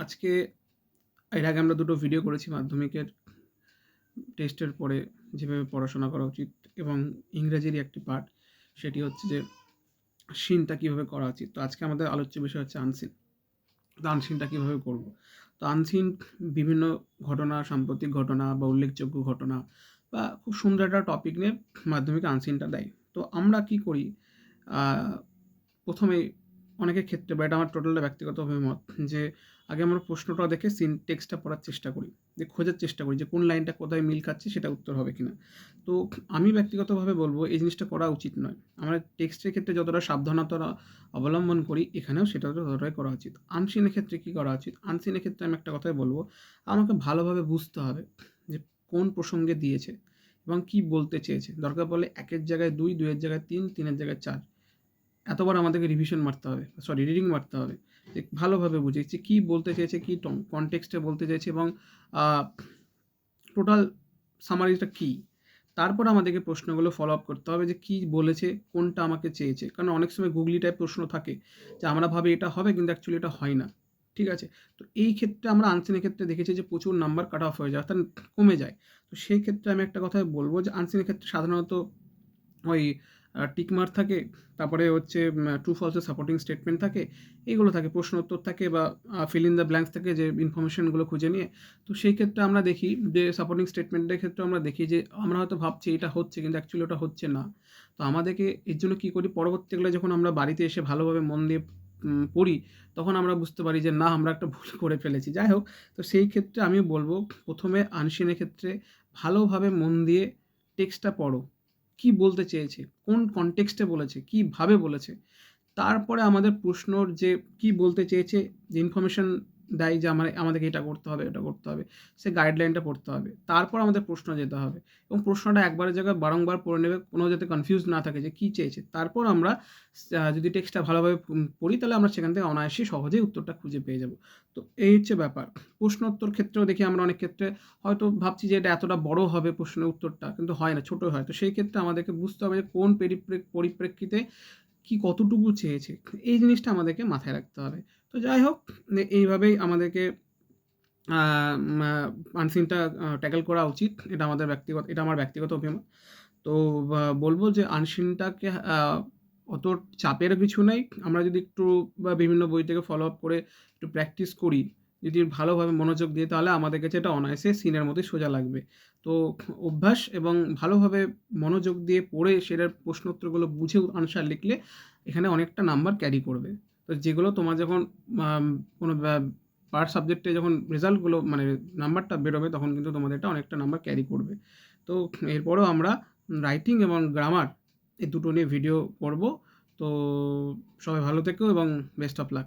আজকে এর আগে আমরা দুটো ভিডিও করেছি মাধ্যমিকের টেস্টের পরে যেভাবে পড়াশোনা করা উচিত এবং ইংরেজিরই একটি পার্ট, সেটি হচ্ছে যে সিনটা কীভাবে করা উচিত। তো আজকে আমাদের আলোচ্য বিষয় হচ্ছে আনসিন। তো আনসিনটা কীভাবে করব? তো আনসিন বিভিন্ন ঘটনা, সাম্প্রতিক ঘটনা বা উল্লেখযোগ্য ঘটনা বা খুব সুন্দর একটা টপিক নিয়ে মাধ্যমিকে আনসিনটা দেয়। তো আমরা কি করি, প্রথমেই অনেকের ক্ষেত্রে বা এটা আমার টোটালটা ব্যক্তিগত অভিমত, যে আগে আমরা প্রশ্নটা দেখে টেক্সটটা পড়ার চেষ্টা করি, যে খোঁজার চেষ্টা করি যে কোন লাইনটা কোথায় মিল খাচ্ছে, সেটা উত্তর হবে কিনা। তো আমি ব্যক্তিগতভাবে বলবো এই জিনিসটা করা উচিত নয়। আমরা টেক্সটের ক্ষেত্রে যতটা সাবধানতা অবলম্বন করি, এখানেও সেটা ততটাই করা উচিত। আনসিনের ক্ষেত্রে কী করা উচিত? আনসিনের ক্ষেত্রে আমি একটা কথাই বলবো, আমাকে ভালোভাবে বুঝতে হবে যে কোন প্রসঙ্গে দিয়েছে এবং কী বলতে চেয়েছে। দরকার পড়লে 1-এর জায়গায় 2, 2-এর জায়গায় 3, 3-এর জায়গায় 4 এতবার আমাদেরকে রিভিশন মারতে হবে, রিডিং মারতে হবে, যে ভালোভাবে বুঝি যে কী বলতে চেয়েছে, কী কনটেক্সটে বলতে চেয়েছে এবং টোটাল সামারিটা কী। তারপর আমাদেরকে প্রশ্নগুলো ফলো আপ করতে হবে যে কী বলেছে, কোনটা আমাকে চেয়েছে। কারণ অনেক সময় গুগলি টাইপ প্রশ্ন থাকে যে আমরা ভাবি এটা হবে, কিন্তু অ্যাকচুয়ালি এটা হয় না। ঠিক আছে? তো এই ক্ষেত্রে আমরা আনসিনের ক্ষেত্রে দেখেছি যে প্রচুর নাম্বার কাট অফ হয়ে যায়, অর্থাৎ কমে যায়। তো সেই ক্ষেত্রে আমি একটা কথাই বলব যে আনসিনের ক্ষেত্রে সাধারণত ওই টিক মার্ক থাকে, তারপরে হচ্ছে ট্রু ফলসের সাপোর্টিং স্টেটমেন্ট থাকে, এইগুলো থাকে, প্রশ্ন উত্তর থাকে বা ফিল ইন দ্য ব্ল্যাঙ্কস থাকে, যে ইনফরমেশনগুলো খুঁজে নিয়ে। তো সেই ক্ষেত্রে আমরা দেখি যে সাপোর্টিং স্টেটমেন্টের ক্ষেত্রে আমরা দেখি যে আমরা হয়তো ভাবছি এটা হচ্ছে, কিন্তু অ্যাকচুয়ালি ওটা হচ্ছে না। তো আমাদেরকে এর জন্য কী করি, পরবর্তীকালে যখন আমরা বাড়িতে এসে ভালোভাবে মন দিয়ে পড়ি, তখন আমরা বুঝতে পারি যে না, আমরা একটা ভুল করে ফেলেছি। যাই হোক, তো সেই ক্ষেত্রে আমি বলব প্রথমে আনসিনের ক্ষেত্রে ভালোভাবে মন দিয়ে টেক্সটটা পড়ো। কী বলতে চেয়েছে, কোন কনটেক্সটে বলেছে, কীভাবে বলেছে। তারপরে আমাদের প্রশ্নর যে কী বলতে চেয়েছে, যে ইনফরমেশন দেয় যে আমাদেরকে এটা করতে হবে, ওটা করতে হবে, সে গাইডলাইনটা পড়তে হবে। তারপর আমাদের প্রশ্ন যেতে হবে এবং প্রশ্নটা একবারের জায়গায় বারংবার পড়ে নেবে, কোনো যাতে কনফিউজ না থাকে যে কী চেয়েছে। তারপর আমরা যদি টেক্সটটা ভালোভাবে পড়ি, তাহলে আমরা সেখান থেকে অনায়াসেই সহজেই উত্তরটা খুঁজে পেয়ে যাব। তো এই হচ্ছে ব্যাপার। প্রশ্নোত্তর ক্ষেত্রেও দেখি আমরা অনেক ক্ষেত্রে হয়তো ভাবছি যে এটা এতটা বড় হবে প্রশ্নের উত্তরটা, কিন্তু হয় না, ছোট হয়। তো সেই ক্ষেত্রে আমাদেরকে বুঝতে হবে যে কোন পরিপ্রেক্ষিতে কী কতটুকু চেয়েছে, এই জিনিসটা আমাদেরকে মাথায় রাখতে হবে। তো যাই হোক, এইভাবেই আমাদেরকে আনসিনটা ট্যাকেল করা উচিত। এটা আমার ব্যক্তিগত অভিমত। তো বলব যে আনসিনটাকে অত চাপের কিছু নেই। আমরা যদি একটু বা বিভিন্ন বই থেকে ফলো আপ করে একটু প্র্যাকটিস করি, যদি ভালোভাবে মনোযোগ দিই, তাহলে আমাদের কাছে এটা অনায়াসে সিনের মতোই সোজা লাগবে। তো অভ্যাস এবং ভালোভাবে মনোযোগ দিয়ে পড়ে সেটার প্রশ্ন উত্তরগুলো বুঝে আনসার লিখলে এখানে অনেকটা নাম্বার ক্যারি করবে। তো যেগুলো তোমার যখন কোনো পার সাবজেক্টে যখন রেজাল্টগুলো মানে নাম্বারটা বেরোবে, তখন কিন্তু তোমাদের এটা অনেকটা নাম্বার ক্যারি করবে। তো এরপরেও আমরা রাইটিং এবং গ্রামার এই দুটো নিয়ে ভিডিও করব। তো সবাই ভালো থেকো এবং বেস্ট অফ লাক।